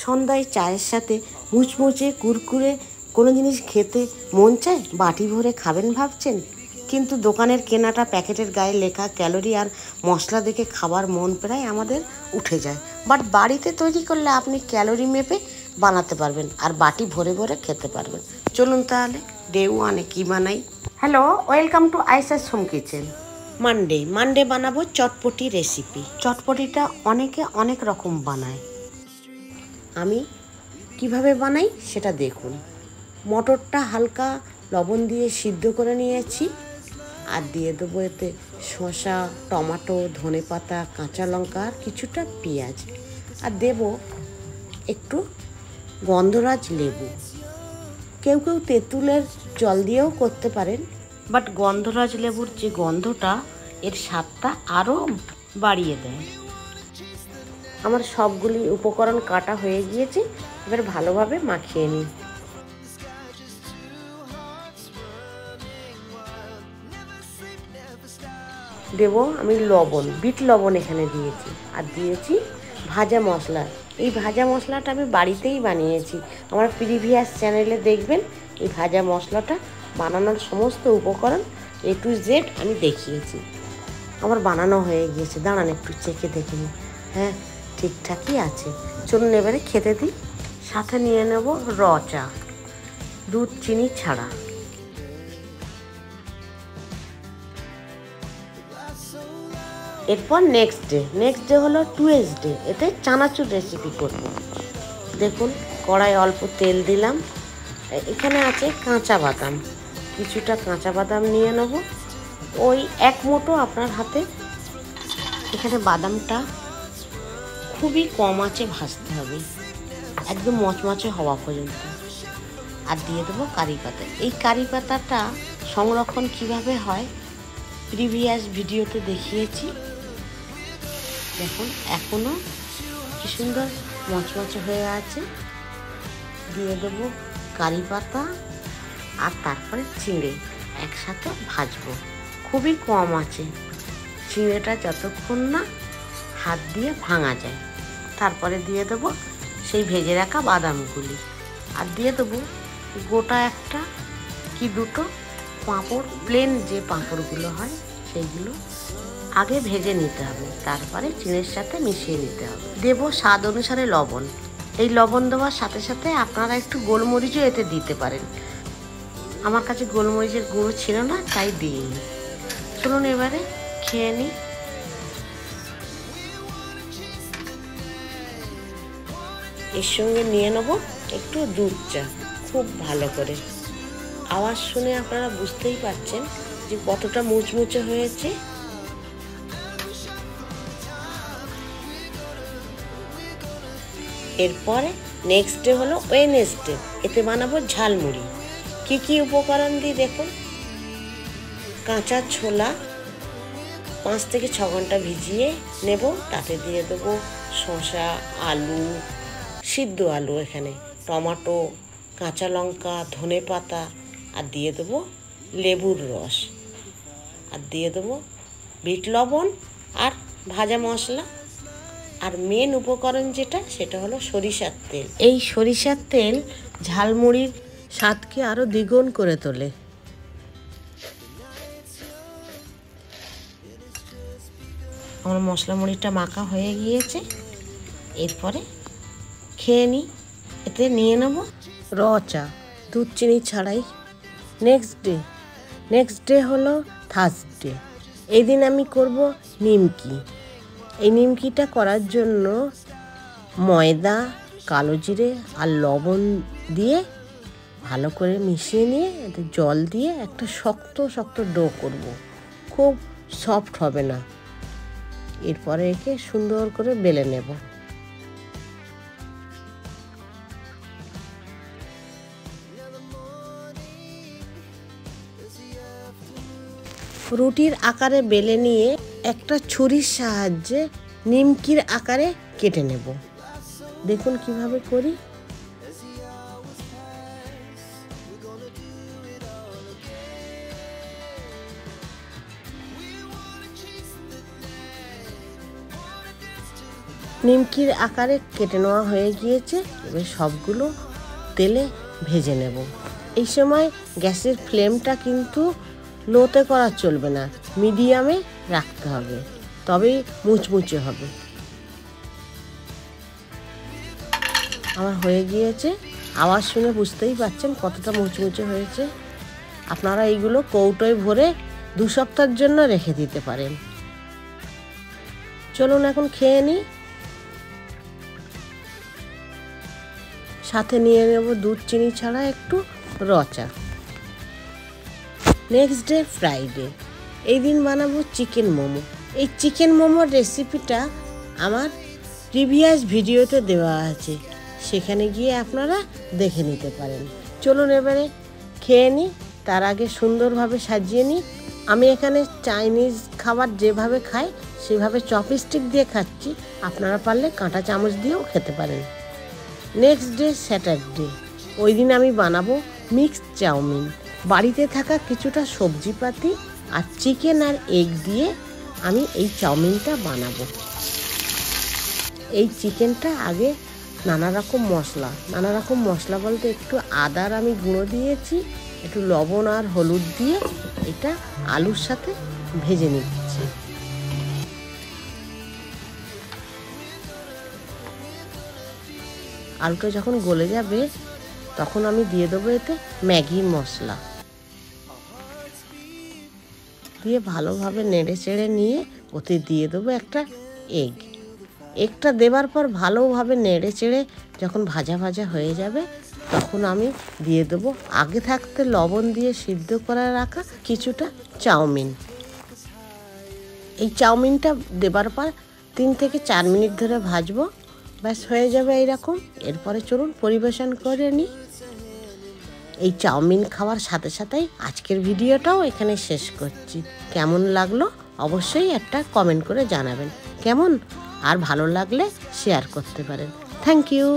সন্ধ্যায় চায়ের সাথে মুচমুচে কুরকুরে কোনো জিনিস খেতে মন চায়, বাটি ভরে খাবেন ভাবছেন, কিন্তু দোকানের কেনাটা প্যাকেটের গায়ে লেখা ক্যালোরি আর মশলা দেখে খাবার মন প্রায় আমাদের উঠে যায়। বাট বাড়িতে তৈরি করলে আপনি ক্যালোরি মেপে বানাতে পারবেন আর বাটি ভরে ভরে খেতে পারবেন। চলুন তাহলে ডে 1 কী বানাই। Hello, welcome to Aisha's home kitchen. Monday বানাবো চটপটি রেসিপি। চটপটিটা অনেকে অনেক রকম বানায়, আমি কিভাবে বানাই সেটা দেখুন। মটরটা হালকা লবণ দিয়ে সিদ্ধ করে নিয়েছি, আর দিয়ে দেবো এতে শসা, টমেটো, ধনেপাতা, কাঁচা লঙ্কা আর কিছুটা পেঁয়াজ, আর দেব একটু গন্ধরাজ লেবু। কেউ কেউ তেঁতুলের জল দিয়েও করতে পারেন, বাট গন্ধরাজ লেবুর যে গন্ধটা এর স্বাদটা আরও বাড়িয়ে দেয়। আমার সবগুলি উপকরণ কাটা হয়ে গিয়েছে, এবার ভালোভাবে মাখিয়ে নিই। দেব আমি লবণ, বিট লবণ এখানে দিয়েছি, আর দিয়েছি ভাজা মশলা। এই ভাজা মশলাটা আমি বাড়িতেই বানিয়েছি, আমার প্রিভিয়াস চ্যানেলে দেখবেন এই ভাজা মশলাটা বানানোর সমস্ত উপকরণ A to Z আমি দেখিয়েছি। আমার বানানো হয়ে গিয়েছে, দাঁড়ান একটু চেখে দেখে নিই। হ্যাঁ, ঠিকঠাকই আছে। চলুন এবারে খেতে দিই। সাথে নিয়ে নেব র চা, দুধ চিনি ছাড়া। এরপর নেক্সট ডে হলো টুয়েসডে, এতে চানাচুর রেসিপি করব। দেখুন কড়াই অল্প তেল দিলাম, এখানে আছে কাঁচা বাদাম, কিছুটা কাঁচা বাদাম নিয়ে নেব, ওই এক মুঠো আপনার হাতে। এখানে বাদামটা খুবই কম আঁচে ভাজতে হবে, একদম মচমচে হওয়া পর্যন্ত। আর দিয়ে দেবো কারি পাতা। এই কারি পাতাটা সংরক্ষণ কিভাবে হয় প্রিভিয়াস ভিডিওতে দেখিয়েছি। দেখুন এখনও কি সুন্দর মচমচে হয়ে আছে। দিয়ে দেবো কারি পাতা আর তারপরে চিঁড়ে একসাথে ভাজবো, খুবই কম আছে। চিঁড়েটা যতক্ষণ না হাত দিয়ে ভাঙা যায়। তারপরে দিয়ে দেবো সেই ভেজে রাখা বাদামগুলি, আর দিয়ে দেবো গোটা একটা কি দুটো পাঁপড়, প্লেন যে পাঁপড়গুলো হয় সেইগুলো আগে ভেজে নিতে হবে, তারপরে চিঁড়ের সাথে মিশিয়ে নিতে হবে। দেব স্বাদ অনুসারে লবণ। এই লবণ দেওয়ার সাথে সাথে আপনারা একটু গোলমরিচও এতে দিতে পারেন, আমার কাছে গোলমরিচের গুঁড়ো ছিল না তাই দিইনি। চলুন এবারে খেয়ে নিই। এর সঙ্গে নিয়ে নেব একটু দুধ চা, খুব ভালো করে। আওয়াজ শুনে আপনারা বুঝতেই পারছেন যে কতটা মুচমুচে হয়েছে। এরপরে নেক্সট ডে হলো ওয়েডনেসডে, এতে বানাবো ঝালমুড়ি। কি কি উপকরণ দিই দেখুন। কাঁচা ছোলা 5 থেকে 6 ঘন্টা ভিজিয়ে নেব, তাতে দিয়ে দেবো শসা, আলু, সিদ্ধ আলু, এখানে টমেটো, কাঁচা লঙ্কা, ধনেপাতা, আর দিয়ে দেবো লেবুর রস, আর দিয়ে দেবো বিট লবণ আর ভাজা মশলা। আর মেন উপকরণ যেটা সেটা হলো সরিষার তেল। এই সরিষার তেল ঝালমুড়ির স্বাদকে আরও দ্বিগুণ করে তোলে। আমার মশলা মুড়িটা মাখা হয়ে গিয়েছে, এরপরে খেয়ে নিই। এতে নিয়ে নেব র চা, দুধ চিনি ছাড়াই। নেক্সট ডে হলো থার্সডে, এই দিন আমি করব নিমকি। এই নিমকিটা করার জন্য ময়দা, কালো জিরে আর লবণ দিয়ে ভালো করে মিশিয়ে নিয়ে এতে জল দিয়ে একটা শক্ত শক্ত ডো করব, খুব সফট হবে না। এরপরে একে সুন্দর করে বেলে নেব। রুটির আকারে বেলে নিয়ে একটা ছুরির সাহায্যে নিমকির আকারে কেটে নেব। দেখুন কিভাবে করি। নিমকির আকারে কেটে নেওয়া হয়ে গিয়েছে। এবার সবগুলো তেলে ভেজে নেব। এই সময় গ্যাসের ফ্লেমটা কিন্তু লোতে করা চলবে না, মিডিয়ামে রাখতে হবে, তবেই মুচমুচে হবে। আমার হয়ে গিয়েছে, আওয়াজ শুনে বুঝতেই পারছেন কতটা মুচমুচে হয়েছে। আপনারা এইগুলো কৌটোয় ভরে 2 সপ্তাহের জন্য রেখে দিতে পারেন। চলুন এখন খেয়ে নিই। সাথে নিয়ে নেব দুধ চিনি ছাড়া একটু র চা। নেক্সট ডে ফ্রাইডে, এই দিন বানাবো চিকেন মোমো। এই চিকেন মোমোর রেসিপিটা আমার প্রিভিয়াস ভিডিওতে দেওয়া আছে, সেখানে গিয়ে আপনারা দেখে নিতে পারেন। চলুন এবারে খেয়ে নিই। তার আগে সুন্দরভাবে সাজিয়ে নিই। আমি এখানে চাইনিজ খাবার যেভাবে খাই সেভাবে চপস্টিক দিয়ে খাচ্ছি, আপনারা পারলে কাঁটা চামচ দিয়েও খেতে পারেন। নেক্সট ডে স্যাটারডে, ওই দিন আমি বানাবো মিক্সড চাউমিন। বাড়িতে থাকা কিছুটা সবজিপাতি আর চিকেন আর এগ দিয়ে আমি এই চাউমিনটা বানাবো। এই চিকেনটা আগে নানা রকম মশলা বলতে একটু আদার আমি গুঁড়ো দিয়েছি, একটু লবণ আর হলুদ দিয়ে এটা আলুর সাথে ভেজে নিচ্ছি। আলুটা যখন গলে যাবে তখন আমি দিয়ে দেবো এতে ম্যাগি মশলা দিয়ে ভালোভাবে নেড়ে চেড়ে নিয়ে ওতে দিয়ে দেবো একটা এগটা দেবার পর ভালোভাবে নেড়ে চেড়ে যখন ভাজা ভাজা হয়ে যাবে তখন আমি দিয়ে দেবো আগে থাকতে লবণ দিয়ে সিদ্ধ করে রাখা কিছুটা চাউমিন। এই চাউমিনটা দেবার পর 3 থেকে 4 মিনিট ধরে ভাজবো, ব্যাস হয়ে যাবে এইরকম। এরপরে চলুন পরিবেশন করে নিই। এই চাউমিন খাওয়ার সাথে সাথেই আজকের ভিডিওটাও এখানে শেষ করছি। কেমন লাগলো অবশ্যই একটা কমেন্ট করে জানাবেন, কেমন, আর ভালো লাগলে শেয়ার করতে পারেন। Thank you.